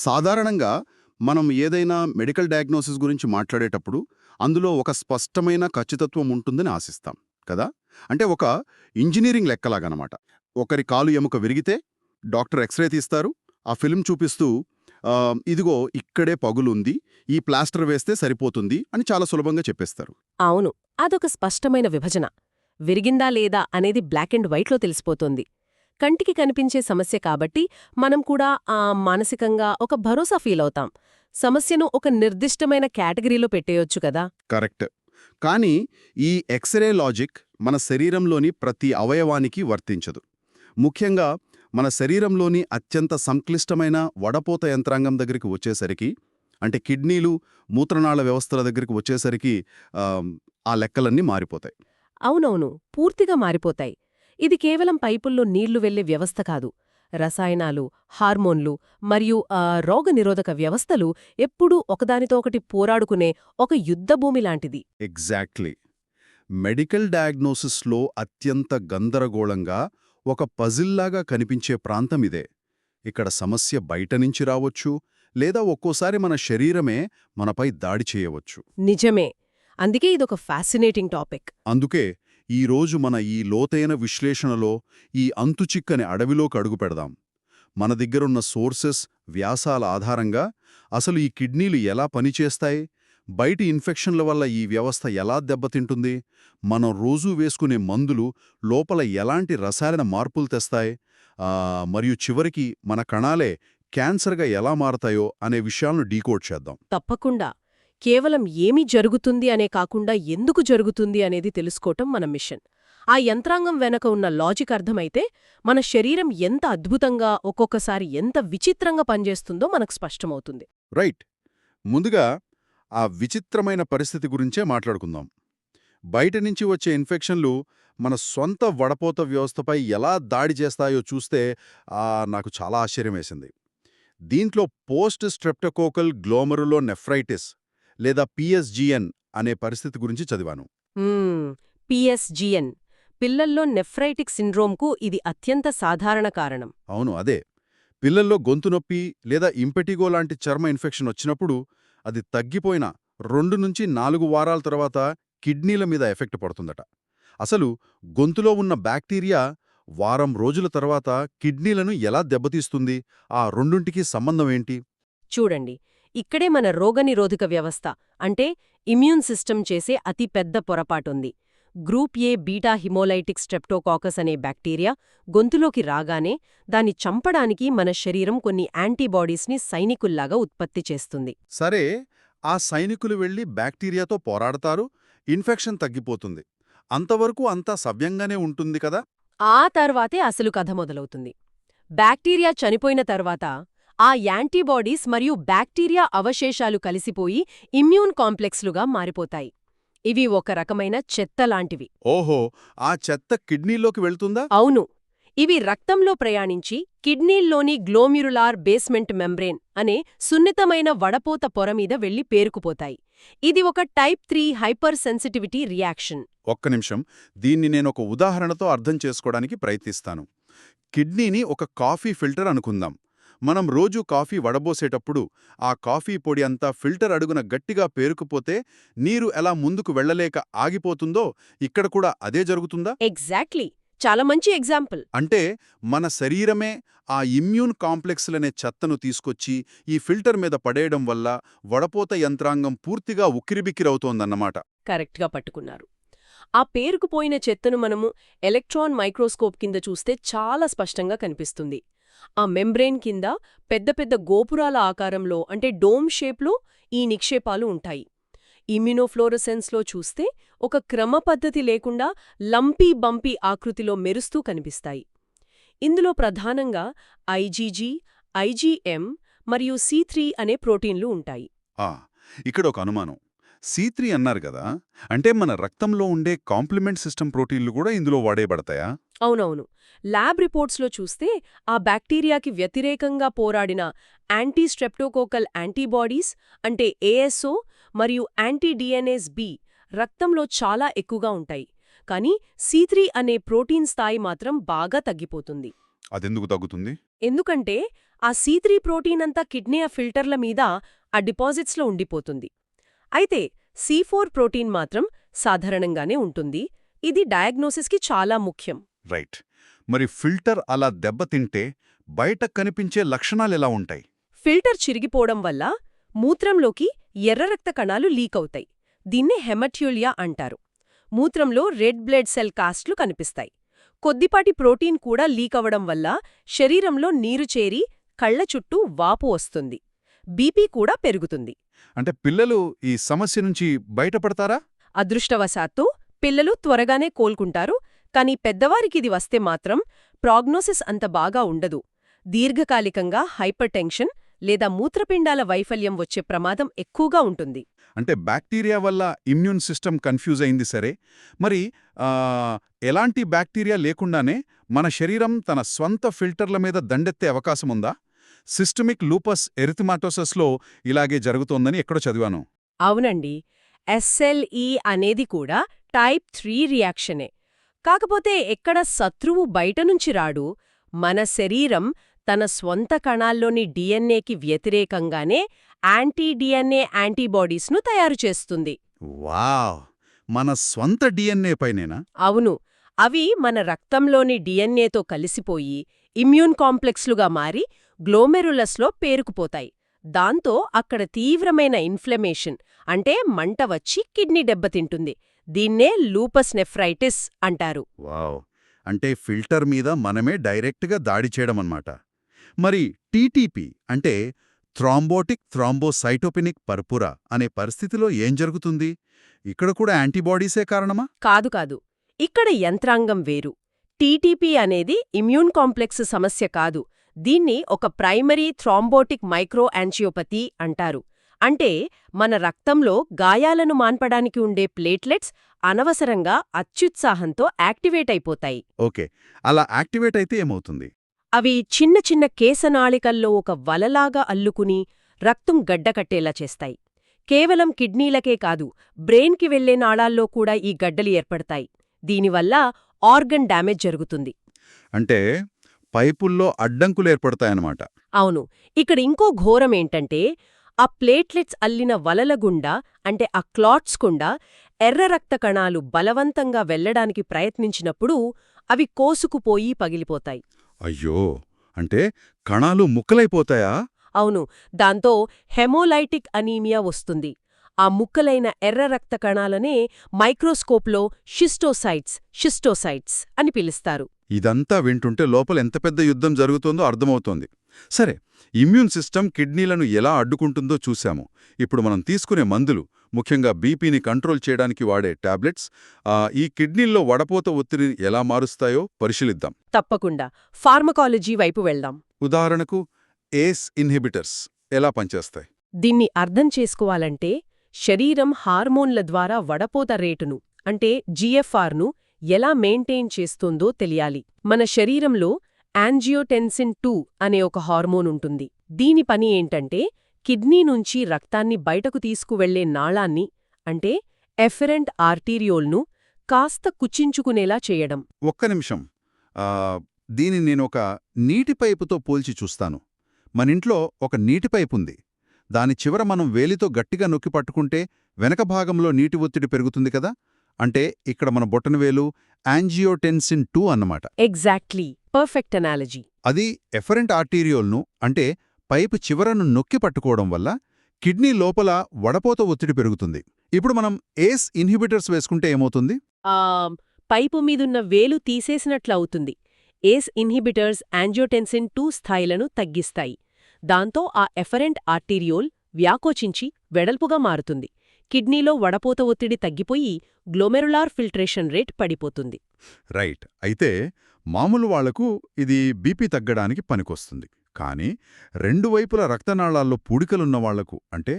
సాధారణంగా మనం ఏదైనా మెడికల్ డయాగ్నోసిస్ గురించి మాట్లాడేటప్పుడు అందులో ఒక స్పష్టమైన ఖచ్చితత్వం ఉంటుందని ఆశిస్తాం కదా. అంటే ఒక ఇంజనీరింగ్ లెక్కలాగనమాట. ఒకరి కాలు ఎముక విరిగితే డాక్టర్ ఎక్స్రే తీస్తారు, ఆ ఫిల్మ్ చూపిస్తూ ఇదిగో ఇక్కడే పగులుంది, ఈ ప్లాస్టర్ వేస్తే సరిపోతుంది అని చాలా సులభంగా చెప్పేస్తారు. అవును, అదొక స్పష్టమైన విభజన. విరిగిందా లేదా అనేది బ్లాక్ అండ్ వైట్లో తెలిసిపోతోంది. కంటికి కనిపించే సమస్య కాబట్టి మనం కూడా మానసికంగా ఒక భరోసా ఫీలవుతాం. సమస్యను ఒక నిర్దిష్టమైన కేటగిరీలో పెట్టేయొచ్చు కదా. కరెక్ట్. కానీ ఈ ఎక్స్రే లాజిక్ మన శరీరంలోని ప్రతి అవయవానికి వర్తించదు. ముఖ్యంగా మన శరీరంలోని అత్యంత సంక్లిష్టమైన వడపోత యంత్రాంగం దగ్గరికి వచ్చేసరికి, అంటే కిడ్నీలు, మూత్రనాళ వ్యవస్థల దగ్గరికి వచ్చేసరికి ఆ లెక్కలన్నీ మారిపోతాయి. అవునవును, పూర్తిగా మారిపోతాయి. ఇది కేవలం పైపుల్లో నీళ్లు వెళ్లే వ్యవస్థ కాదు. రసాయనాలు, హార్మోన్లు మరియు రోగనిరోధక వ్యవస్థలు ఎప్పుడూ ఒకదానితో ఒకటి పోరాడుకునే ఒక యుద్ధభూమిలాంటిది. ఎగ్జాక్ట్లీ. మెడికల్ డయాగ్నోసిస్లో అత్యంత గందరగోళంగా ఒక పజిల్లాగా కనిపించే ప్రాంతమిదే. ఇక్కడ సమస్య బయట నుంచి రావచ్చు, లేదా ఒక్కోసారి మన శరీరమే మనపై దాడి చేయవచ్చు. నిజమే. అందుకే ఇదొక ఫ్యాసినేటింగ్ టాపిక్. అందుకే ఈరోజు మన ఈ లోతైన విశ్లేషణలో ఈ అంతుచిక్కని అడవిలోకి అడుగుపెడదాం. మన దగ్గరున్న సోర్సెస్, వ్యాసాల ఆధారంగా అసలు ఈ కిడ్నీలు ఎలా పనిచేస్తాయి, బయటి ఇన్ఫెక్షన్ల వల్ల ఈ వ్యవస్థ ఎలా దెబ్బతింటుంది, మనం రోజూ వేసుకునే మందులు లోపల ఎలాంటి రసాయన మార్పులు తెస్తాయి, మరియు చివరికి మన కణాలే క్యాన్సర్గా ఎలా మారతాయో అనే విషయాలను డీకోడ్ చేద్దాం. తప్పకుండా. కేవలం ఏమి జరుగుతుంది అనే కాకుండా ఎందుకు జరుగుతుంది అనేది తెలుసుకోవటం మన మిషన్. ఆ యంత్రాంగం వెనక ఉన్న లాజిక్ అర్థమైతే మన శరీరం ఎంత అద్భుతంగా, ఒక్కొక్కసారి ఎంత విచిత్రంగా పనిచేస్తుందో మనకు స్పష్టమవుతుంది. రైట్. ముందుగా ఆ విచిత్రమైన పరిస్థితి గురించే మాట్లాడుకుందాం. బయట నుంచి వచ్చే ఇన్ఫెక్షన్లు మన సొంత వడపోత వ్యవస్థపై ఎలా దాడి చేస్తాయో చూస్తే నాకు చాలా ఆశ్చర్యం వేసింది. దీంట్లో పోస్ట్ స్ట్రెప్టోకోకల్ గ్లోమరులోనెఫ్రైటిస్ లేదా పిఎస్జిఎన్ అనే పరిస్థితి గురించి చదివాను. పిఎస్జిఎన్, పిల్లల్లో నెఫ్రైటిక్ సిండ్రోమ్కు ఇది అత్యంత సాధారణ కారణం. అవును, అదే. పిల్లల్లో గొంతు నొప్పి లేదా ఇంపెటిగో లాంటి చర్మ ఇన్ఫెక్షన్ వచ్చినప్పుడు అది తగ్గిపోయిన 2 నుంచి 4 వారాల తర్వాత కిడ్నీల మీద ఎఫెక్ట్ పడుతుందట. అసలు గొంతులో ఉన్న బ్యాక్టీరియా వారం రోజుల తర్వాత కిడ్నీలను ఎలా దెబ్బతీస్తుంది, ఆ రెండుంటికి సంబంధం ఏంటి? చూడండి, ఇక్కడే మన రోగనిరోధక వ్యవస్థ అంటే ఇమ్యూన్ సిస్టమ్ చేసే అతి పెద్ద పొరపాటుంది. Group A beta haemolytic streptococcus అనే బ్యాక్టీరియా గొంతులోకి రాగానే దాన్ని చంపడానికి మన శరీరం కొన్ని యాంటీబాడీస్ని సైనికుల్లాగా ఉత్పత్తి చేస్తుంది. సరే, ఆ సైనికులు వెళ్లి బ్యాక్టీరియాతో పోరాడతారు, ఇన్ఫెక్షన్ తగ్గిపోతుంది. అంతవరకు అంతా సవ్యంగానే ఉంటుంది కదా. ఆ తర్వాతే అసలు కథ మొదలవుతుంది. బ్యాక్టీరియా చనిపోయిన తర్వాత ఆ యాంటీబాడీస్ మరియు బ్యాక్టీరియా అవశేషాలు కలిసిపోయి ఇమ్యూన్ కాంప్లెక్స్లుగా మారిపోతాయి. ఇవి ఒక రకమైన చెత్తలాంటివి. ఓహో, ఆ చెత్త కిడ్నీలోకి వెళ్తుందా? అవును. ఇవి రక్తంలో ప్రయాణించి కిడ్నీల్లోని గ్లోమ్యురులార్ బేస్మెంట్ మెంబ్రేన్ అనే సున్నితమైన వడపోత పొరమీద వెళ్లి పేరుకుపోతాయి. ఇది ఒక టైప్ 3 హైపర్ సెన్సిటివిటీ రియాక్షన్. ఒక్క నిమిషం, దీన్ని నేనొక ఉదాహరణతో అర్థం చేసుకోవడానికి ప్రయత్నిస్తాను. కిడ్నీని ఒక కాఫీ ఫిల్టర్ అనుకుందాం. మనం రోజూ కాఫీ వడబోసేటప్పుడు ఆ కాఫీ పొడి అంతా ఫిల్టర్ అడుగున గట్టిగా పేరుకుపోతే నీరు ఎలా ముందుకు వెళ్లలేక ఆగిపోతుందో ఇక్కడ కూడా అదే జరుగుతుందా? ఎగ్జాక్ట్లీ. చాలా మంచి ఎగ్జాంపుల్. అంటే మన శరీరమే ఆ ఇమ్యూన్ కాంప్లెక్స్లనే చెత్తను తీసుకొచ్చి ఈ ఫిల్టర్ మీద పడేయడం వల్ల వడపోత యంత్రాంగం పూర్తిగా ఉక్కిరిబిక్కిరవుతోందన్నమాట. కరెక్ట్గా పట్టుకున్నారు. ఆ పేరుకుపోయిన చెత్తను మనము ఎలక్ట్రాన్ మైక్రోస్కోప్ కింద చూస్తే చాలా స్పష్టంగా కనిపిస్తుంది. ఆ మెంబ్రెయిన్ కింద పెద్ద పెద్ద గోపురాల ఆకారంలో, అంటే డోమ్ షేప్లో ఈ నిక్షేపాలు ఉంటాయి. ఇమ్యునోఫ్లోరసెన్స్లో చూస్తే ఒక క్రమపద్ధతి లేకుండా లంపీ బంపీ ఆకృతిలో మెరుస్తూ కనిపిస్తాయి. ఇందులో ప్రధానంగా ఐజీజీ, ఐజీఎం మరియు C3 అనే ప్రోటీన్లు ఉంటాయి. ఇక్కడ ఒక అనుమానం. C3 అన్నారు కదా, అంటే మన రక్తంలో ఉండే కాంప్లిమెంట్ సిస్టమ్ ప్రోటీన్లు కూడా ఇందులో వాడేయబడతాయా? అవునవును. ల్యాబ్ రిపోర్ట్స్లో చూస్తే ఆ బ్యాక్టీరియాకి వ్యతిరేకంగా పోరాడిన యాంటీ స్ట్రెప్టోకోకల్ యాంటీబాడీస్ అంటే ASO మరియు యాంటీ డిఎన్ఏస్ బి రక్తంలో చాలా ఎక్కువగా ఉంటాయి. కానీ C3 అనే ప్రోటీన్ స్థాయి మాత్రం బాగా తగ్గిపోతుంది. అదెందుకు తగ్గుతుంది? ఎందుకంటే ఆ C3 ప్రోటీన్ అంతా కిడ్నీ ఫిల్టర్ల మీద ఆ డిపాజిట్స్లో ఉండిపోతుంది. అయితే C4 ప్రోటీన్ మాత్రం సాధారణంగానే ఉంటుంది. ఇది డయాగ్నోసిస్కి చాలా ముఖ్యం. రైట్. మరి ఫిల్టర్ అలా దెబ్బతింటే బయట కనిపించే లక్షణాలెలా ఉంటాయి? ఫిల్టర్ చిరిగిపోవడం వల్ల మూత్రంలోకి ఎర్ర రక్త కణాలు లీకవుతాయి. దీన్నే హెమట్యూలియా అంటారు. మూత్రంలో రెడ్ బ్లడ్ సెల్ కాస్ట్లు కనిపిస్తాయి. కొద్దిపాటి ప్రోటీన్ కూడా లీకవడం వల్ల శరీరంలో నీరు చేరి కళ్ల చుట్టూ వాపు వస్తుంది. బీపీ కూడా పెరుగుతుంది. అంటే పిల్లలు ఈ సమస్య నుంచి బయటపడతారా? అదృష్టవశాత్తు పిల్లలు త్వరగానే కోలుకుంటారు. కానీ పెద్దవారికిది వస్తే మాత్రం ప్రాగ్నోసిస్ అంత బాగా ఉండదు. దీర్ఘకాలికంగా హైపర్టెన్షన్ లేదా మూత్రపిండాల వైఫల్యం వచ్చే ప్రమాదం ఎక్కువగా ఉంటుంది. అంటే బ్యాక్టీరియా వల్ల ఇమ్యూన్ సిస్టమ్ కన్ఫ్యూజ్ అయింది సరే, మరి ఎలాంటి బ్యాక్టీరియా లేకుండానే మన శరీరం తన స్వంత ఫిల్టర్ల మీద దండెత్తే అవకాశముందా? సిస్టమిక్ లూపస్ ఎరిథమాటోసస్లో ఇలాగే జరుగుతోందని ఎక్కడో చదివాను. అవునండి. SLE అనేది కూడా టైప్ 3 రియాక్షనే. కాకపోతే ఎక్కడ శత్రువు బయటనుంచి రాడు. మన శరీరం తన స్వంత కణాల్లోని DNAకి వ్యతిరేకంగానే యాంటీ DNA యాంటీబాడీస్ను తయారు చేస్తుంది. వావ్! మన స్వంత DNA పైనేనా? అవును. అవి మన రక్తంలోని DNAతో కలిసిపోయి ఇమ్యూన్ కాంప్లెక్స్లుగా మారి గ్లోమెరులస్లో పేరుకుపోతాయి. దాంతో అక్కడ తీవ్రమైన ఇన్ఫ్లమేషన్ అంటే మంట వచ్చి కిడ్నీ దెబ్బతింటుంది. దీన్నే లూపస్ నెఫ్రైటిస్ అంటారు. వావ్! అంటే ఫిల్టర్ మీద మనమే డైరెక్ట్గా దాడి చేయడమన్నమాట. మరి TTP అంటే థ్రాంబోటిక్ థ్రాంబోసైటోపెనిక్ పర్పురా అనే పరిస్థితిలో ఏం జరుగుతుంది? ఇక్కడ కూడా యాంటీబాడీసే కారణమా? కాదు. ఇక్కడ యంత్రాంగం వేరు. TTP అనేది ఇమ్యూన్ కాంప్లెక్స్ సమస్య కాదు. దీన్ని ఒక ప్రైమరీ థ్రాంబోటిక్ మైక్రోయాంజియోపతి అంటారు. అంటే మన రక్తంలో గాయాలను మాన్పడానికి ఉండే ప్లేట్లెట్స్ అనవసరంగా అత్యుత్సాహంతో యాక్టివేట్ అయిపోతాయి. ఓకే. అలా యాక్టివేట్ అయితే ఏమవుతుంది? అవి చిన్న చిన్న కేశనాళికల్లో ఒక వలలాగా అల్లుకుని రక్తం గడ్డకట్టేలా చేస్తాయి. కేవలం కిడ్నీలకే కాదు, బ్రెయిన్కి వెళ్లే నాళాల్లో కూడా ఈ గడ్డలు ఏర్పడతాయి. దీనివల్ల ఆర్గన్ డ్యామేజ్ జరుగుతుంది. అంటే పైపుల్లో అడ్డంకులేర్పడతాయన్నమాట. అవును. ఇక్కడ ఇంకో ఘోరమేంటంటే ఆ ప్లేట్లెట్స్ అల్లిన వలల గుండా అంటే ఆ క్లాట్స్ గుండా ఎర్ర రక్త కణాలు బలవంతంగా వెళ్లడానికి ప్రయత్నించినప్పుడు అవి కోసుకుపోయి పగిలిపోతాయి. అయ్యో! అంటే కణాలు ముక్కలైపోతాయా? అవును. దాంతో హెమోలైటిక్ అనీమియా వస్తుంది. ఆ ముక్కలైన ఎర్ర రక్త కణాలనే మైక్రోస్కోప్లో షిస్టోసైట్స్ అని పిలుస్తారు. ఇదంతా వింటుంటే లోపల ఎంత పెద్ద యుద్ధం జరుగుతోందో అర్థమవుతోంది. సరే, ఇమ్యూన్ సిస్టమ్ కిడ్నీలను ఎలా అడ్డుకుంటుందో చూశాము. ఇప్పుడు మనం తీసుకునే మందులు, ముఖ్యంగా బీపీని కంట్రోల్ చేయడానికి వాడే టాబ్లెట్స్, ఈ కిడ్నీల్లో వడపోత ఒత్తిడిని ఎలా మారుస్తాయో పరిశీలిద్దాం. తప్పకుండా ఫార్మకాలజీ వైపు వెళ్దాం. ఉదాహరణకు ఏస్ ఇన్హిబిటర్స్ ఎలా పనిచేస్తాయి? దీన్ని అర్థం చేసుకోవాలంటే శరీరం హార్మోన్ల ద్వారా వడపోత రేటును అంటే GFRను ఎలా మెయింటైన్ చేస్తుందో తెలియాలి. మన శరీరంలో యాంజియోటెన్సిన్ 2 అనే ఒక హార్మోన్ ఉంటుంది. దీని పని ఏంటంటే కిడ్నీ నుంచి రక్తాన్ని బయటకు తీసుకువెళ్లే నాళాన్ని అంటే ఎఫెరెంట్ ఆర్టీరియోల్ను కాస్త కుచించుకునేలా చేయడం. ఒక్క నిమిషం. దీన్ని నేనొక నీటి పైపుతో పోల్చి చూస్తాను. మనింట్లో ఒక నీటి పైపుంది. దాని చివర మనం వేలితో గట్టిగా నొక్కి పట్టుకుంటే వెనక భాగంలో నీటి ఒత్తిడి పెరుగుతుంది కదా? అంటే ఇక్కడ మన బొటనవేలు యాంజియోటెన్సిన్ 2 అన్నమాట. ఎగ్జాక్ట్లీ. Perfect analogy. అది ఎఫరెంట్ ఆర్టీరియోల్ను అంటే పైపు చివరను నొక్కి పట్టుకోవడం వల్ల కిడ్నీ లోపల వడపోత ఒత్తిడి పెరుగుతుంది. ఇప్పుడు మనం ఏస్ ఇన్హిబిటర్స్ వేసుకుంటే ఏమవుతుంది? పైపు మీదున్న వేలు తీసేసినట్లవుతుంది. ఏస్ ఇన్హిబిటర్స్ యాంజియోటెన్సిన్ 2 స్థాయిలను తగ్గిస్తాయి. దాంతో ఆ ఎఫరెంట్ ఆర్టీరియోల్ వ్యాకోచించి వెడల్పుగా మారుతుంది. కిడ్నీలో వడపోత ఒత్తిడి తగ్గిపోయి గ్లోమెరులార్ ఫిల్ట్రేషన్ రేట్ పడిపోతుంది. రైట్. అయితే మామూలు వాళ్లకు ఇది బీపీ తగ్గడానికి పనికొస్తుంది. కానీ రెండు వైపుల రక్తనాళాల్లో పూడికలున్న వాళ్లకు అంటే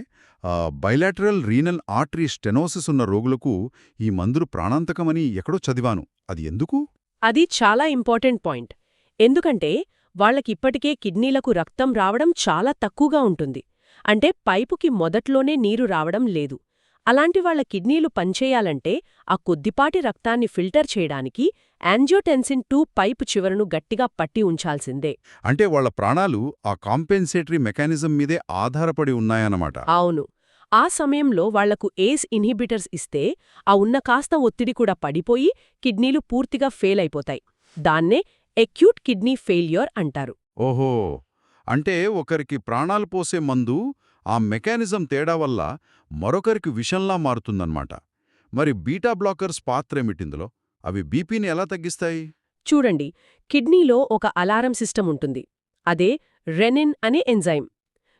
బైలాటరల్ రీనల్ ఆర్టరీ స్టెనోసిస్ ఉన్న రోగులకు ఈ మందులు ప్రాణాంతకమని ఎక్కడో చదివాను. అది ఎందుకు? అది చాలా ఇంపార్టెంట్ పాయింట్. ఎందుకంటే వాళ్లకిప్పటికే కిడ్నీలకు రక్తం రావడం చాలా తక్కువగా ఉంటుంది. అంటే పైపుకి మొదట్లోనే నీరు రావడం లేదు. అలాంటి వాళ్ళ కిడ్నీలు పనిచేయాలంటే ఆ కొద్దిపాటి రక్తాన్ని ఫిల్టర్ చేయడానికి యాంజియోటెన్సిన్ 2 పైపు చివరను గట్టిగా పట్టి ఉంచాల్సిందే. అంటే వాళ్ళ ప్రాణాలు ఆ కాంపెన్సేటరీ మెకానిజం మీదే ఆధారపడి ఉన్నాయన్నమాట. అవును. ఆ సమయంలో వాళ్లకు ఏస్ ఇన్హిబిటర్స్ ఇస్తే ఆ ఉన్న కాస్త ఒత్తిడి కూడా పడిపోయి కిడ్నీలు పూర్తిగా ఫెయిల్ అయిపోతాయి. దాన్నే ఎక్యూట్ కిడ్నీ ఫెయిల్యూర్ అంటారు. ఓహో! అంటే ఒకరికి ప్రాణాలు పోసే మందు ఆ మెకానిజం తేడా వల్ల మరొకరికి విషంలా మారుతుందన్నమాట. మరి బీటా బ్లాకర్స్ పాత్రేమిటిందులో? అవి బీపీని ఎలా తగ్గిస్తాయి? చూడండి, కిడ్నీలో ఒక అలారం సిస్టమ్ ఉంటుంది. అదే రెనిన్ అనే ఎంజైమ్.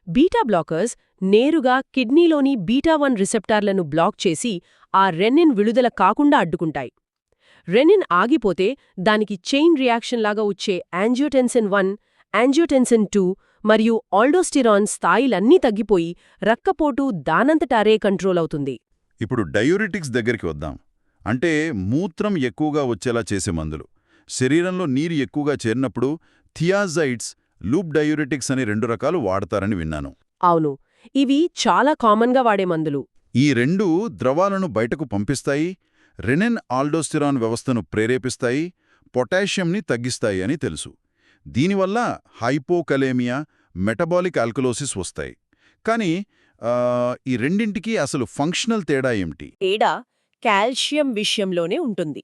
బీటా బ్లాకర్స్ నేరుగా కిడ్నీలోని బీటా-1 రిసెప్టార్లను బ్లాక్ చేసి ఆ రెనిన్ విడుదల కాకుండా అడ్డుకుంటాయి. రెనిన్ ఆగిపోతే దానికి చైన్ రియాక్షన్ లాగా వచ్చే యాంజియోటెన్సిన్ 1, యాంజియోటెన్సిన్ 2 మరియు ఆల్డోస్టిరాన్ స్థాయిలన్నీ తగ్గిపోయి రక్తపోటు దానంతటారే కంట్రోల్ అవుతుంది. ఇప్పుడు డయూరిటిక్స్ దగ్గరికి వద్దాం. అంటే మూత్రం ఎక్కువగా వచ్చేలా చేసే మందులు. శరీరంలో నీరు ఎక్కువగా చేరినప్పుడు థియాజైడ్స్, లూప్ డయూరిటిక్స్ అనే 2 రకాలు వాడతారని విన్నాను. అవును, ఇవి చాలా కామన్గా వాడే మందులు. ఈ 2 ద్రవాలను బయటకు పంపిస్తాయి, రెనిన్ ఆల్డోస్టిరాన్ వ్యవస్థను ప్రేరేపిస్తాయి, పొటాషియంని తగ్గిస్తాయి అని తెలుసు. దీనివల్ల హైపోకలేమియా, మెటబాలిక్ ఆల్కలోసిస్ వస్తాయి. కానీ ఈ రెండింటికి అసలు ఫంక్షనల్ తేడా ఏమిటి? తేడా కాల్షియం విషయంలోనే ఉంటుంది.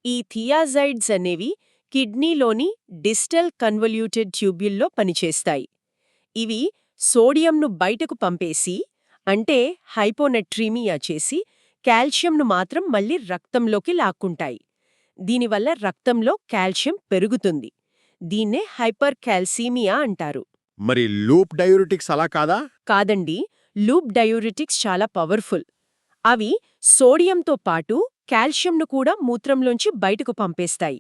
ఈ థియాజైడ్స్ అనేవి కిడ్నీలోని డిస్టల్ కన్వల్యూటెడ్ ట్యూబ్యుల్లో పనిచేస్తాయి. ఇవి సోడియంను బయటకు పంపేసి, అంటే హైపోనట్రీమియా చేసి, కాల్షియంను మాత్రం మళ్ళీ రక్తంలోకి లాక్కుంటాయి. దీనివల్ల రక్తంలో కాల్షియం పెరుగుతుంది. దీన్నే హైపర్ కాల్సీమియా అంటారు. మరి లూప్ డయూరిటిక్స్ అలా కాదా? కాదండి, లూప్ డయూరిటిక్స్ చాలా పవర్ఫుల్. అవి సోడియంతో పాటు కాల్షియంను కూడా మూత్రంలోంచి బయటకు పంపేస్తాయి.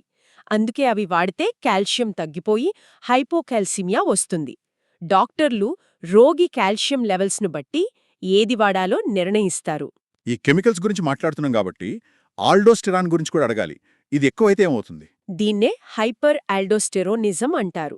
అందుకే అవి వాడితే కాల్షియం తగ్గిపోయి హైపోకాల్సిమియా వస్తుంది. డాక్టర్లు రోగి కాల్షియం లెవెల్స్ను బట్టి ఏది వాడాలో నిర్ణయిస్తారు. ఈ కెమికల్స్ గురించి మాట్లాడుతున్నాం కాబట్టి ఆల్డోస్టెరాన్ గురించి కూడా అడగాలి. ఇది ఎక్కువైతే ఏమవుతుంది? దీన్నే హైపర్ ఆల్డోస్టెరోనిజం అంటారు.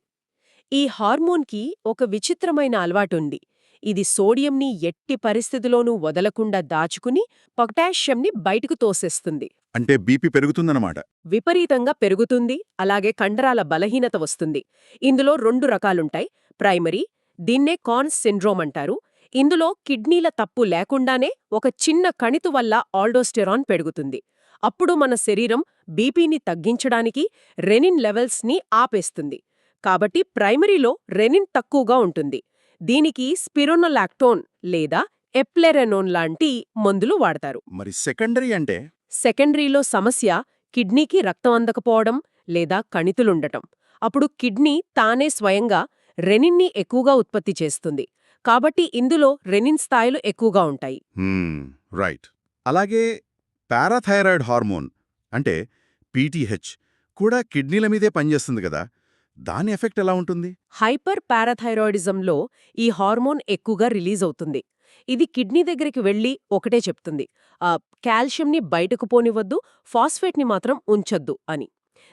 ఈ హార్మోన్కి ఒక విచిత్రమైన అలవాటుంది. ఇది సోడియంని ఎట్టి పరిస్థితిలోనూ వదలకుండా దాచుకుని పొటాషియంని బయటకు తోసేస్తుంది. అంటే బీపీ పెరుగుతుందన్నమాట. విపరీతంగా పెరుగుతుంది. అలాగే కండరాల బలహీనత వస్తుంది. ఇందులో 2 రకాలుంటాయి. ప్రైమరీ, దీన్నే కార్న్స్ సిండ్రోమ్ అంటారు. ఇందులో కిడ్నీల తప్పు లేకుండానే ఒక చిన్న కణితి వల్ల ఆల్డోస్టెరాన్ పెరుగుతుంది. అప్పుడు మన శరీరం బీపీని తగ్గించడానికి రెనిన్ లెవెల్స్ని ఆపేస్తుంది. కాబట్టి ప్రైమరీలో రెనిన్ తక్కువగా ఉంటుంది. దీనికి స్పిరోనోలాక్టోన్ లేదా ఎప్లెరెనోన్ లాంటి మందులు వాడతారు. మరి సెకండరీ అంటే? సెకండరీలో సమస్య కిడ్నీకి రక్తం అందకపోవడం లేదా కణితులుండటం. అప్పుడు కిడ్నీ తానే స్వయంగా రెనిన్ని ఎక్కువగా ఉత్పత్తి చేస్తుంది. కాబట్టి ఇందులో రెనిన్ స్థాయిలు ఎక్కువగా ఉంటాయి. రైట్. అలాగే పారాథైరాయిడ్ హార్మోన్ అంటే పీటీహెచ్ కూడా కిడ్నీల మీదే పనిచేస్తుంది కదా, దాని ఎఫెక్ట్ ఎలా ఉంటుంది? హైపర్ పారాథైరాయిడిజంలో ఈ హార్మోన్ ఎక్కువగా రిలీజ్ అవుతుంది. ఇది కిడ్నీ దగ్గరికి వెళ్లి ఒకటే చెప్తుంది, కాల్షియంని బయటకు పోనివద్దు, ఫాస్ఫేట్ని మాత్రం ఉంచొద్దు అని.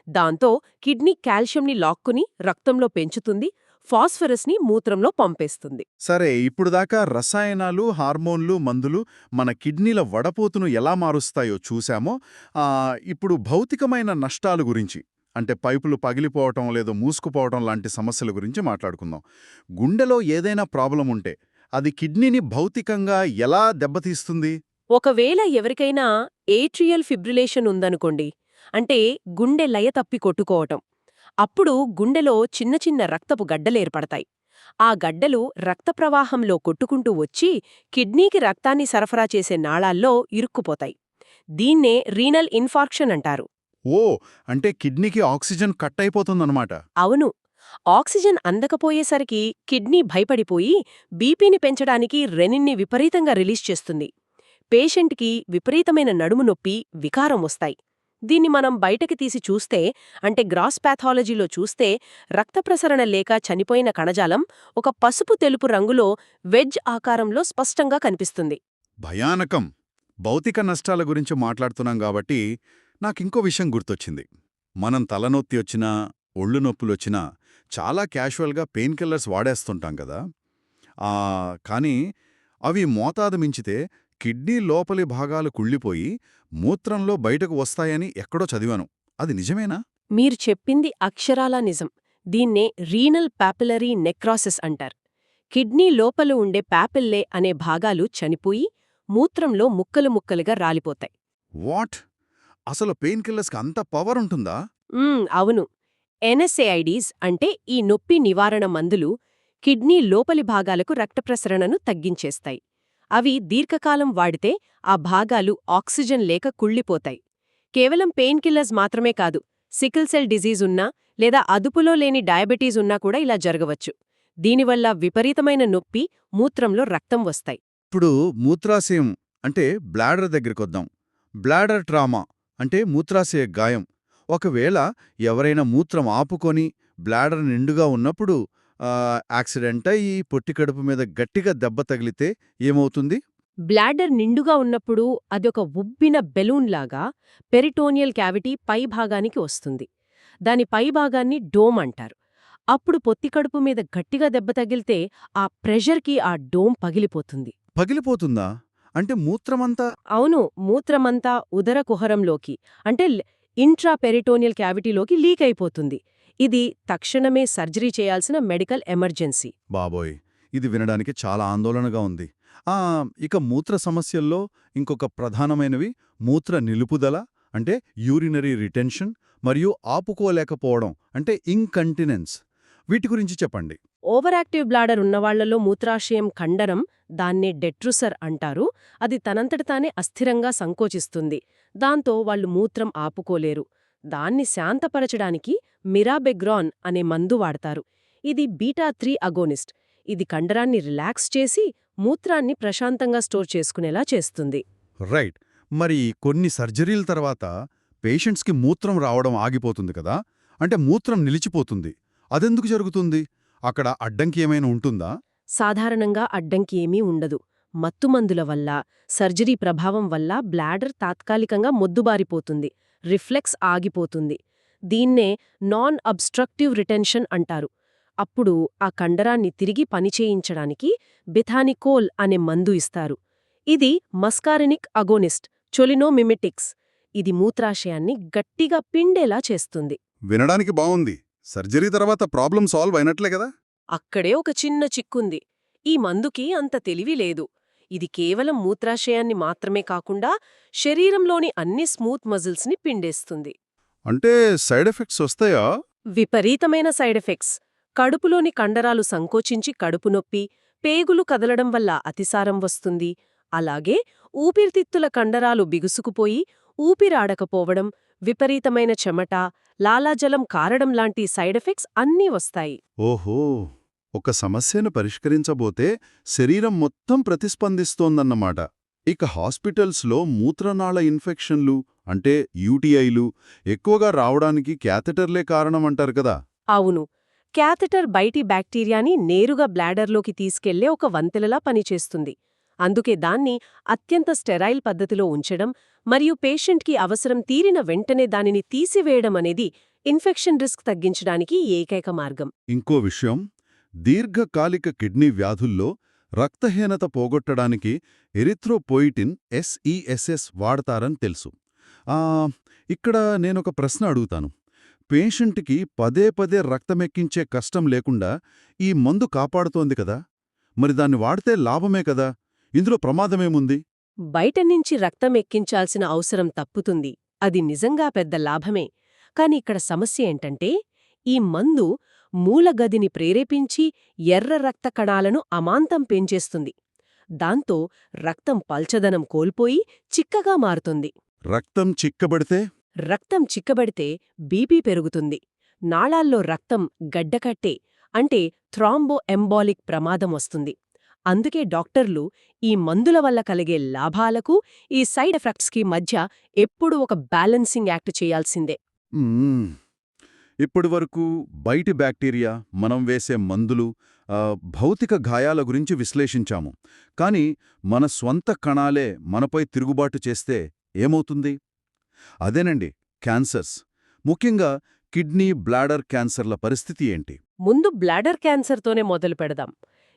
దాంతో కిడ్నీ కాల్షియంని లాక్కుని రక్తంలో పెంచుతుంది, ఫాస్ఫరస్ని మూత్రంలో పంపేస్తుంది. సరే, ఇప్పుడు దాకా రసాయనాలు, హార్మోన్లు, మందులు మన కిడ్నీల వడపోతును ఎలా మారుస్తాయో చూశామో, ఇప్పుడు భౌతికమైన నష్టాల గురించి, అంటే పైపులు పగిలిపోవటం లేదో మూసుకుపోవటం లాంటి సమస్యల గురించి మాట్లాడుకుందాం. గుండెలో ఏదైనా ప్రాబ్లం ఉంటే అది కిడ్నీని భౌతికంగా ఎలా దెబ్బతీస్తుంది? ఒకవేళ ఎవరికైనా ఏట్రియల్ ఫిబ్రిలేషన్ ఉందనుకోండి, అంటే గుండె లయ తప్పి కొట్టుకోవటం, అప్పుడు గుండెలో చిన్న చిన్న రక్తపు గడ్డలేర్పడతాయి. ఆ గడ్డలు రక్త ప్రవాహంలో కొట్టుకుంటూ వచ్చి కిడ్నీకి రక్తాన్ని సరఫరా చేసే నాళాల్లో ఇరుక్కుపోతాయి. దీన్నే రీనల్ ఇన్ఫార్క్షన్ అంటారు. ఓ, అంటే కిడ్నీకి ఆక్సిజన్ కట్ అయిపోతుందన్నమాట. అవును. ఆక్సిజన్ అందకపోయేసరికి కిడ్నీ భయపడిపోయి బీపీని పెంచడానికి రెనిన్ని విపరీతంగా రిలీజ్ చేస్తుంది. పేషెంట్కి విపరీతమైన నడుము నొప్పి, వికారం వస్తాయి. దీన్ని మనం బయటకి తీసి చూస్తే, అంటే గ్రాస్ పాథాలజీలో చూస్తే, రక్త ప్రసరణ లేక చనిపోయిన కణజాలం ఒక పసుపు తెలుపు రంగులో వెడ్జ్ ఆకారంలో స్పష్టంగా కనిపిస్తుంది. భయానకం. భౌతిక నష్టాల గురించి మాట్లాడుతున్నాం కాబట్టి నాకింకో విషయం గుర్తొచ్చింది. మనం తలనొత్తి వచ్చినా, ఒళ్ళు నొప్పులొచ్చినా చాలా క్యాషువల్గా పెయిన్ కిల్లర్స్ వాడేస్తుంటాం కదా. కానీ అవి మోతాదు మించితే కిడ్నీ లోపలి భాగాలు కుళ్ళిపోయి మూత్రంలో బయటకు వస్తాయని ఎక్కడో చదివాను. అది నిజమేనా? మీరు చెప్పింది అక్షరాలా నిజం. దీన్నే రీనల్ పాపిలరీ నెక్రాసిస్ అంటారు. కిడ్నీ లోపల ఉండే పాపిల్లే అనే భాగాలు చనిపోయి మూత్రంలో ముక్కలు ముక్కలుగా రాలిపోతాయి. వాట్? అసలు పెయిన్ కిల్లర్స్కి అంత పవర్ ఉంటుందా? అవును. ఎన్ఎస్ఏఐడీస్ అంటే ఈ నొప్పి నివారణ మందులు కిడ్నీ లోపలి భాగాలకు రక్త ప్రసరణను తగ్గించేస్తాయి. అవి దీర్ఘకాలం వాడితే ఆ భాగాలు ఆక్సిజన్ లేక కుళ్ళిపోతాయి. కేవలం పెయిన్ కిల్లర్స్ మాత్రమే కాదు, సికిల్ సెల్ డిజీజ్ ఉన్నా లేదా అదుపులో లేని డయాబెటీస్ ఉన్నా కూడా ఇలా జరగవచ్చు. దీనివల్ల విపరీతమైన నొప్పి, మూత్రంలో రక్తం వస్తాయి. ఇప్పుడు మూత్రాశయం అంటే బ్లాడర్ దగ్గరికొద్దాం. బ్లాడర్ ట్రామా అంటే మూత్రాశయ గాయం. ఒకవేళ ఎవరైనా మూత్రం ఆపుకొని బ్లాడర్ నిండుగా ఉన్నప్పుడు యాక్సిడెంట్ అయ్యి పొట్టికడుపు మీద గట్టిగా దెబ్బ తగిలితే ఏమవుతుంది? బ్లాడర్ నిండుగా ఉన్నప్పుడు అదొక ఉబ్బిన బెలూన్లాగా పెరిటోనియల్ క్యావిటీ పైభాగానికి వస్తుంది. దాని పైభాగాన్ని డోమ్ అంటారు. అప్పుడు పొత్తికడుపు మీద గట్టిగా దెబ్బ తగిలితే ఆ ప్రెషర్కి ఆ డోమ్ పగిలిపోతుంది. పగిలిపోతుందా? అంటే మూత్రమంతా? అవును, మూత్రమంతా ఉదర కుహరంలోకి అంటే ఇంట్రాపెరిటోనియల్ క్యావిటీలోకి లీక్ అయిపోతుంది. ఇది తక్షణమే సర్జరీ చేయాల్సిన మెడికల్ ఎమర్జెన్సీ. బాబోయ్, ఇది వినడానికి చాలా ఆందోళనగా ఉంది. ఇక మూత్ర సమస్యల్లో ఇంకొక ప్రధానమైనవి మూత్ర నిలుపుదల అంటే యూరినరీ రిటెన్షన్ మరియు ఆపుకోలేకపోవడం అంటే ఇంకంటినెన్స్. వీటి గురించి చెప్పండి. ఓవర్ యాక్టివ్ బ్లాడర్ ఉన్నవాళ్లలో మూత్రాశయం కండరం, దాన్నే డెట్రుసర్ అంటారు, అది తనంతట తానే అస్థిరంగా సంకోచిస్తుంది. దాంతో వాళ్లు మూత్రం ఆపుకోలేరు. దాన్ని శాంతపరచడానికి మిరాబెగ్రాన్ అనే మందు వాడతారు. ఇది బీటా-3 అగోనిస్ట్. ఇది కండరాన్ని రిలాక్స్ చేసి మూత్రాన్ని ప్రశాంతంగా స్టోర్ చేసుకునేలా చేస్తుంది. రైట్. మరి కొన్ని సర్జరీల తర్వాత పేషెంట్స్కి మూత్రం రావడం ఆగిపోతుంది కదా, అంటే మూత్రం నిలిచిపోతుంది. అదెందుకు జరుగుతుంది? అక్కడ అడ్డంకి ఏమైనా ఉంటుందా? సాధారణంగా అడ్డంకి ఏమీ ఉండదు. మత్తుమందుల వల్ల, సర్జరీ ప్రభావం వల్ల బ్లాడర్ తాత్కాలికంగా మొద్దుబారిపోతుంది, రిఫ్లెక్స్ ఆగిపోతుంది. దీన్నే నాన్ అబ్స్ట్రక్టివ్ రిటెన్షన్ అంటారు. అప్పుడు ఆ కండరాన్ని తిరిగి పనిచేయించడానికి బిథానికోల్ అనే మందు ఇస్తారు. ఇది మస్కారినిక్ అగోనిస్ట్, చొలినోమిమెటిక్స్. ఇది మూత్రాశయాన్ని గట్టిగా పిండేలా చేస్తుంది. వినడానికి బావుంది. సర్జరీ తర్వాత ప్రాబ్లం సాల్వ్ అయినట్లే కదా? అక్కడే ఒక చిన్న చిక్కుంది. ఈ మందుకి అంత తెలివి లేదు. ఇది కేవలం మూత్రాశయాన్ని మాత్రమే కాకుండా శరీరంలోని అన్ని స్మూత్ మజిల్స్ని పిండేస్తుంది. అంటే సైడ్ ఎఫెక్ట్స్ వస్తాయా? విపరీతమైన సైడ్ ఎఫెక్ట్స్. కడుపులోని కండరాలు సంకోచించి కడుపు నొప్పి, పేగులు కదలడం వల్ల అతిసారం వస్తుంది. అలాగే ఊపిరితిత్తుల కండరాలు బిగుసుకుపోయి ఊపిరాడకపోవడం, విపరీతమైన చెమట, లాలాజలం కారడం లాంటి సైడ్ ఎఫెక్ట్స్ అన్నీ వస్తాయి. ఓహో, ఒక సమస్యను పరిష్కరించబోతే శరీరం మొత్తం ప్రతిస్పందిస్తోందన్నమాట. ఇక హాస్పిటల్స్లో మూత్రనాళ ఇన్ఫెక్షన్లు అంటే యూటీఐలు ఎక్కువగా రావడానికి క్యాథెటర్లే కారణమంటారు కదా? అవును, క్యాథెటర్ బయటి బ్యాక్టీరియాని నేరుగా బ్లాడర్లోకి తీసుకెళ్లే ఒక వంతెనలా పనిచేస్తుంది. అందుకే దాన్ని అత్యంత స్టెరైల్ పద్ధతిలో ఉంచడం మరియు పేషెంట్కి అవసరం తీరిన వెంటనే దానిని తీసివేయడం అనేది ఇన్ఫెక్షన్ రిస్క్ తగ్గించడానికి ఏకైక మార్గం. ఇంకో విషయం, దీర్ఘకాలిక కిడ్నీ వ్యాధుల్లో రక్తహీనత పోగొట్టడానికి ఎరిథ్రోపోయిటిన్ SESS వాడతారని తెలుసు. ఇక్కడ నేనొక ప్రశ్న అడుగుతాను. పేషెంట్కి పదే పదే రక్తమెక్కించే కష్టం లేకుండా ఈ మందు కాపాడుతోంది కదా, మరి దాన్ని వాడితే లాభమే కదా, ఇందులో ప్రమాదమేముంది? బయటనుంచి రక్తం ఎక్కించాల్సిన అవసరం తప్పుతుంది. అది నిజంగా పెద్ద లాభమే. కాని ఇక్కడ సమస్య ఏంటంటే ఈ మందు మూలగదిని ప్రేరేపించి ఎర్ర రక్త కణాలను అమాంతం పెంచేస్తుంది. దాంతో రక్తం పల్చదనం కోల్పోయి చిక్కగా మారుతుంది. రక్తం చిక్కబడితే? రక్తం చిక్కబడితే బీపీ పెరుగుతుంది. నాళాల్లో రక్తం గడ్డకట్టే అంటే థ్రాంబో ఎంబాలిక్ ప్రమాదం వస్తుంది. అందుకే డాక్టర్లు ఈ మందుల వల్ల కలిగే లాభాలకు ఈ సైడ్ ఎఫెక్ట్స్కి మధ్య ఎప్పుడూ ఒక బ్యాలెన్సింగ్ యాక్ట్ చేయాల్సిందే. ఇప్పటివరకు బయటి బ్యాక్టీరియా, మనం వేసే మందులు, భౌతిక గాయాల గురించి విశ్లేషించాము. కానీ మన స్వంత కణాలే మనపై తిరుగుబాటు చేస్తే ఏమవుతుంది? అదేనండి, క్యాన్సర్స్. ముఖ్యంగా కిడ్నీ, బ్లాడర్ క్యాన్సర్ల పరిస్థితి ఏంటి? ముందు బ్లాడర్ క్యాన్సర్తోనే మొదలు పెడదాం.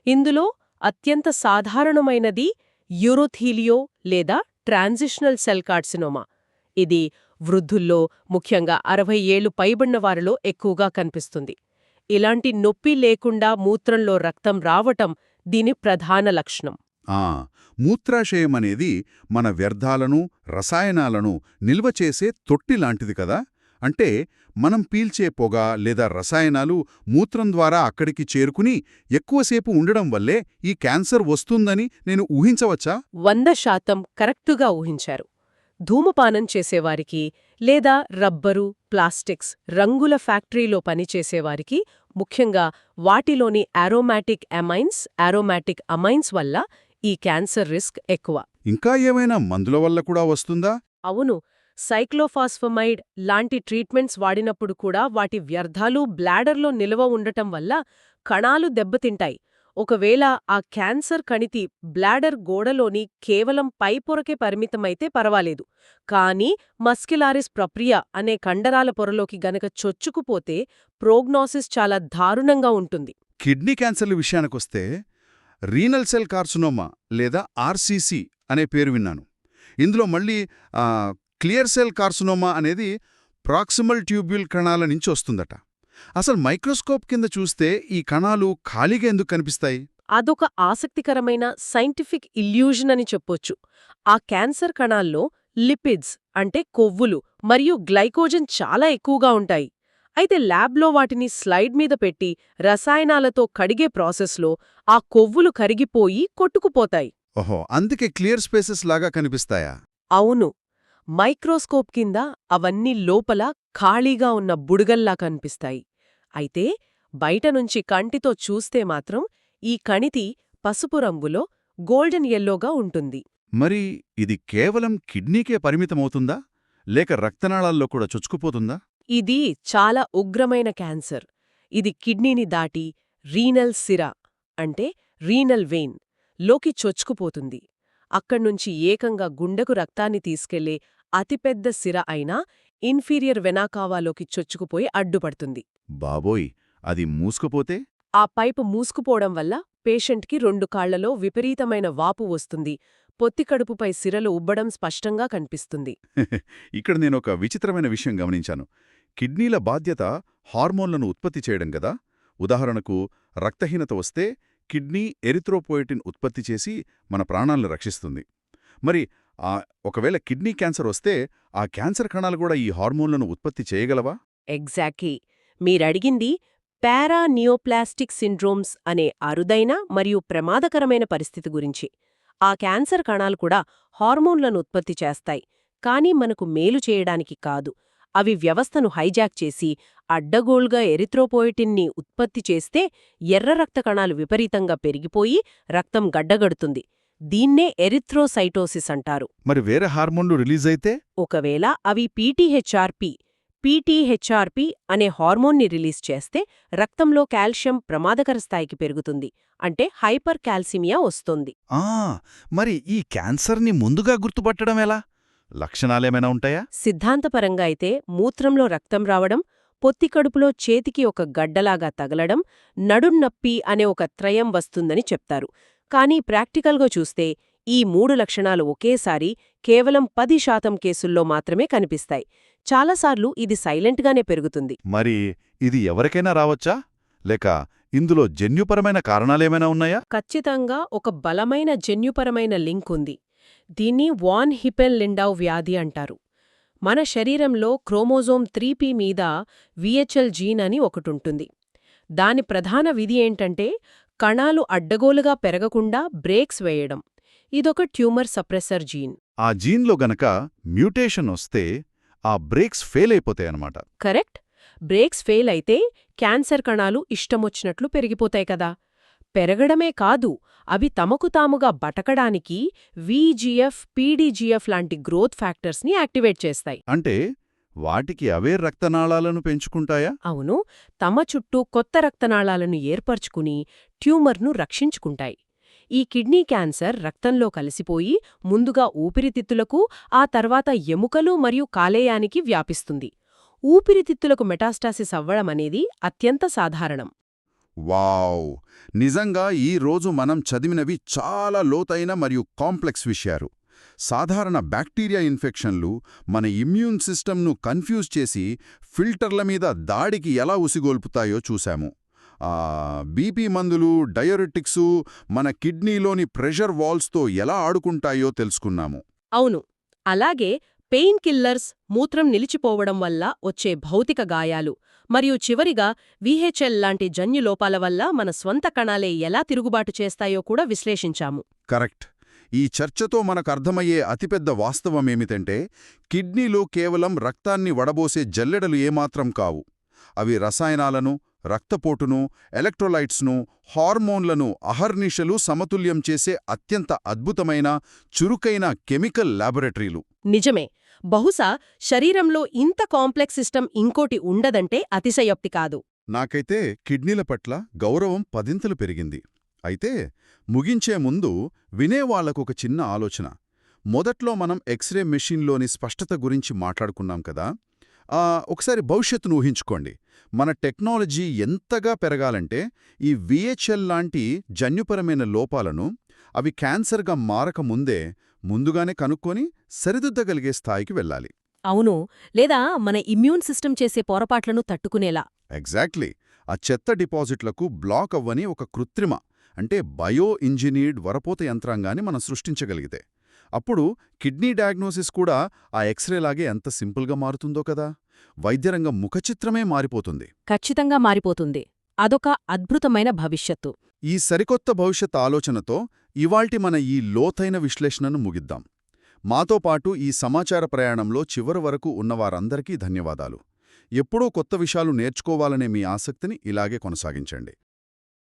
ఇందులో అత్యంత సాధారణమైనది యూరోథీలియో లేదా ట్రాన్సిషనల్ సెల్ కార్సినోమా. ఇది వృద్ధుల్లో, ముఖ్యంగా 60 ఏళ్లు పైబడిన వారిలో ఎక్కువగా కనిపిస్తుంది. ఇలాంటి నొప్పి లేకుండా మూత్రంలో రక్తం రావటం దీని ప్రధాన లక్షణం. ఆ మూత్రాశయం అనేది మన వ్యర్థాలను, రసాయనాలను నిల్వ చేసే తొట్టి లాంటిది కదా. అంటే మనం పీల్చే పొగ లేదా రసాయనాలు మూత్రం ద్వారా అక్కడికి చేరుకుని ఎక్కువసేపు ఉండడం వల్లే ఈ క్యాన్సర్ వస్తుందని నేను ఊహించవచ్చా? 100% కరెక్టుగా ఊహించారు. ధూమపానం చేసేవారికి లేదా రబ్బరు, ప్లాస్టిక్స్, రంగుల ఫ్యాక్టరీలో పనిచేసేవారికి, ముఖ్యంగా వాటిలోని ఆరోమాటిక్ అమైన్స్ వల్ల ఈ క్యాన్సర్ రిస్క్ ఎక్కువ. ఇంకా ఏమైనా మందుల వల్ల కూడా వస్తుందా? అవును, సైక్లోఫాస్ఫమైడ్ లాంటి ట్రీట్మెంట్స్ వాడినప్పుడు కూడా వాటి వ్యర్థాలు బ్లాడర్లో నిల్వ ఉండటం వల్ల కణాలు దెబ్బతింటాయి. ఒకవేళ ఆ క్యాన్సర్ కణితి బ్లాడర్ గోడలోని కేవలం పైపొరకే పరిమితమైతే పర్వాలేదు. కానీ మస్క్యులారిస్ ప్రప్రియా అనే కండరాల పొరలోకి గనక చొచ్చుకుపోతే ప్రోగ్నోసిస్ చాలా దారుణంగా ఉంటుంది. కిడ్నీ క్యాన్సర్ల విషయానికొస్తే రీనల్ సెల్ కార్సినోమా లేదా ఆర్సీసీ అనే పేరు విన్నాను. ఇందులో మళ్ళీ క్లియర్ సెల్ కార్సినోమా అనేది ప్రాక్సిమల్ ట్యూబ్యూల్ కణాల నుంచి వస్తుందట. అసలు మైక్రోస్కోప్ కింద చూస్తే ఈ కణాలు ఖాళీగా ఎందుకు కనిపిస్తాయి? అదొక ఆసక్తికరమైన సైంటిఫిక్ ఇల్యూజన్ అని చెప్పొచ్చు. ఆ క్యాన్సర్ కణాల్లో లిపిడ్స్ అంటే కొవ్వులు మరియు గ్లైకోజన్ చాలా ఎక్కువగా ఉంటాయి. అయితే ల్యాబ్లో వాటిని స్లైడ్ మీద పెట్టి రసాయనాలతో కడిగే ప్రాసెస్లో ఆ కొవ్వులు కరిగిపోయి కొట్టుకుపోతాయి. ఓహో, అందుకే క్లియర్ స్పేసెస్ లాగా కనిపిస్తాయా? అవును, మైక్రోస్కోప్ కింద అవన్నీ లోపల ఖాళీగా ఉన్న బుడగల్లా కనిపిస్తాయి. అయితే బయటనుంచి కంటితో చూస్తే మాత్రం ఈ కణితి పసుపు రంగులో గోల్డెన్ యెల్లోగా ఉంటుంది. మరి ఇది కేవలం కిడ్నీకే పరిమితమవుతుందా లేక రక్తనాళాల్లో కూడా చొచ్చుకుపోతుందా? ఇది చాలా ఉగ్రమైన క్యాన్సర్. ఇది కిడ్నీని దాటి రీనల్ సిరా అంటే రీనల్ వెయిన్ లోకి చొచ్చుకుపోతుంది. అక్కడ్నుంచి ఏకంగా గుండెకు రక్తాన్ని తీసుకెళ్లే అతిపెద్ద సిర అయిన ఇన్ఫీరియర్ వెనాకావాలోకి చొచ్చుకుపోయి అడ్డుపడుతుంది. బాబోయ్, అది మూసుకుపోతే? ఆ పైపు మూసుకుపోవడం వల్ల పేషెంట్కి 2 కాళ్లలో విపరీతమైన వాపు వస్తుంది. పొత్తికడుపుపై సిరలు ఉబ్బడం స్పష్టంగా కనిపిస్తుంది. ఇక్కడ నేనొక విచిత్రమైన విషయం గమనించాను. కిడ్నీల బాధ్యత హార్మోన్లను ఉత్పత్తి చేయడం గదా. ఉదాహరణకు రక్తహీనత వస్తే కిడ్నీ ఎరిథ్రోపోయిటిన్ ఉత్పత్తి చేసి మన ప్రాణాలను రక్షిస్తుంది. మరి ఒకవేళ కిడ్నీ క్యాన్సర్ వస్తే ఆ క్యాన్సర్ కణాలు కూడా ఈ హార్మోన్లను ఉత్పత్తి చేయగలవా? ఎగ్జాక్ట్లీ. మీరడిగింది పారానియోప్లాస్టిక్ సిండ్రోమ్స్ అనే అరుదైన మరియు ప్రమాదకరమైన పరిస్థితి గురించి. ఆ క్యాన్సర్ కణాలు కూడా హార్మోన్లను ఉత్పత్తి చేస్తాయి, కానీ మనకు మేలు చేయడానికి కాదు. అవి వ్యవస్థను హైజాక్ చేసి అడ్డగోల్గా ఎరిథ్రోపోయిటిన్ని ఉత్పత్తి చేస్తే ఎర్ర రక్త కణాలు విపరీతంగా పెరిగిపోయి రక్తం గడ్డగడుతుంది. దీన్నే ఎరిథ్రోసైటోసిస్ అంటారు. మరి వేరే హార్మోన్లు రిలీజ్ అయితే? ఒకవేళ అవి పీటీహెచ్ఆర్పీ అనే హార్మోన్ని రిలీజ్ చేస్తే రక్తంలో కాల్షియం ప్రమాదకర స్థాయికి పెరుగుతుంది. అంటే హైపర్ కాల్సిమియా వస్తుంది. మరి ఈ క్యాన్సర్ని ముందుగా గుర్తుపట్టడం ఎలా? లక్షణాలేమైనా ఉంటాయా? సిద్ధాంతపరంగా అయితే మూత్రంలో రక్తం రావడం, పొత్తికడుపులో చేతికి ఒక గడ్డలాగా తగలడం, నడున్నొప్పి అనే ఒక త్రయం వస్తుందని చెప్తారు. కానీ ప్రాక్టికల్గా చూస్తే ఈ 3 లక్షణాలు ఒకేసారి కేవలం 10% కేసుల్లో మాత్రమే కనిపిస్తాయి. చాలాసార్లు ఇది సైలెంట్గానే పెరుగుతుంది. మరి ఇది ఎవరికైనా రావచ్చా? లేక ఇందులో జన్యుపరమైన కారణాలేమైనా ఉన్నాయా? ఖచ్చితంగా ఒక బలమైన జన్యుపరమైన లింక్ ఉంది. దీన్ని వాన్ హిపెన్ లిండౌ వ్యాధి అంటారు. మన శరీరంలో క్రోమోజోమ్ 3p మీద VHL జీన్ అని ఒకటుంటుంది. దాని ప్రధాన విధి ఏంటంటే కణాలు అడ్డగోలుగా పెరగకుండా బ్రేక్స్ వేయడం. ఇదొక ట్యూమర్ సప్రెసర్ జీన్. ఆ జీన్లో గనక మ్యూటేషన్ వస్తే ఆ బ్రేక్స్ ఫెయిల్ అయిపోతాయన్నమాట. కరెక్ట్. బ్రేక్స్ ఫెయిల్ అయితే క్యాన్సర్ కణాలు ఇష్టమొచ్చినట్లు పెరిగిపోతాయి కదా. పెరగడమే కాదు, అవి తమకు తాముగా బతకడానికి VEGF, PDGF లాంటి గ్రోత్ ఫ్యాక్టర్స్ని యాక్టివేట్ చేస్తాయి. అంటే వాటికి అవే రక్తనాళాలను పెంచుకుంటాయా? అవును, తమ చుట్టూ కొత్త రక్తనాళాలను ఏర్పరచుకుని ట్యూమర్ను రక్షించుకుంటాయి. ఈ కిడ్నీ క్యాన్సర్ రక్తంలో కలిసిపోయి ముందుగా ఊపిరితిత్తులకు, ఆ తర్వాత ఎముకలు మరియు కాలేయానికి వ్యాపిస్తుంది. ఊపిరితిత్తులకు మెటాస్టాసిస్ అవ్వడమనేది అత్యంత సాధారణం. వావ్! నిజంగా ఈ రోజు మనం చదివినవి చాలా లోతైన మరియు కాంప్లెక్స్ విషయాలు. సాధారణ బ్యాక్టీరియా ఇన్ఫెక్షన్లు మన ఇమ్యూన్ సిస్టమ్ను కన్ఫ్యూజ్ చేసి ఫిల్టర్ల మీద దాడికి ఎలా ఉసిగొల్పుతాయో చూశాము. బీపీ మందులు, డయోరెటిక్సు మన కిడ్నీలోని ప్రెషర్ వాల్స్తో ఎలా ఆడుకుంటాయో తెలుసుకున్నాము. అవును. అలాగే పెయిన్ కిల్లర్స్, మూత్రం నిలిచిపోవడం వల్ల వచ్చే భౌతిక గాయాలు, మరియు చివరిగా VHL లాంటి జన్యులోపాల వల్ల మన స్వంత కణాలే ఎలా తిరుగుబాటు చేస్తాయో కూడా విశ్లేషించాము. కరెక్ట్. ఈ చర్చతో మనకర్థమయ్యే అతిపెద్ద వాస్తవమేమిటంటే, కిడ్నీలు కేవలం రక్తాన్ని వడబోసే జల్లెడలు ఏమాత్రం కావు. అవి రసాయనాలను, రక్తపోటును, ఎలక్ట్రోలైట్స్ను, హార్మోన్లను అహర్నిశలు సమతుల్యం చేసే అత్యంత అద్భుతమైన, చురుకైన కెమికల్ ల్యాబొరేటరీలు. నిజమే. బహుశా శరీరంలో ఇంత కాంప్లెక్స్ సిస్టమ్ ఇంకోటి ఉండదంటే అతిశయోక్తి కాదు. నాకైతే కిడ్నీల పట్ల గౌరవం పదింతలు పెరిగింది. అయితే ముగించే ముందు వినేవాళ్లకొక చిన్న ఆలోచన. మొదట్లో మనం ఎక్స్రే మెషిన్లోని స్పష్టత గురించి మాట్లాడుకున్నాం కదా. ఒకసారి భవిష్యత్తును ఊహించుకోండి. మన టెక్నాలజీ ఎంతగా పెరగాలంటే ఈ VHL లాంటి జన్యుపరమైన లోపాలను అవి క్యాన్సర్గా మారకముందే ముందుగానే కనుక్కొని సరిదిద్దగలిగే స్థాయికి వెళ్ళాలి. అవును. లేదా మన ఇమ్యూన్ సిస్టమ్ చేసే పొరపాట్లను తట్టుకునేలా. ఎగ్జాక్ట్లీ. ఆ చెత్త డిపాజిట్లకు బ్లాక్ అవ్వని ఒక కృత్రిమ, అంటే బయో ఇంజనీర్డ్ వరపోత యంత్రాంగాన్ని మనం సృష్టించగలిగితే అప్పుడు కిడ్నీ డయాగ్నోసిస్ కూడా ఆ ఎక్స్రేలాగే ఎంత సింపుల్గా మారుతుందో కదా. వైద్యరంగం ముఖచిత్రమే మారిపోతుంది. ఖచ్చితంగా మారిపోతుంది. అదొక అద్భుతమైన భవిష్యత్తు. ఈ సరికొత్త భవిష్యత్ ఆలోచనతో ఇవాల్టి మన ఈ లోతైన విశ్లేషణను ముగిద్దాం. మాతో పాటు ఈ సమాచార ప్రయాణంలో చివరి వరకు ఉన్నవారందరికీ ధన్యవాదాలు. ఎప్పుడూ కొత్త విషయాలు నేర్చుకోవాలనే మీ ఆసక్తిని ఇలాగే కొనసాగించండి.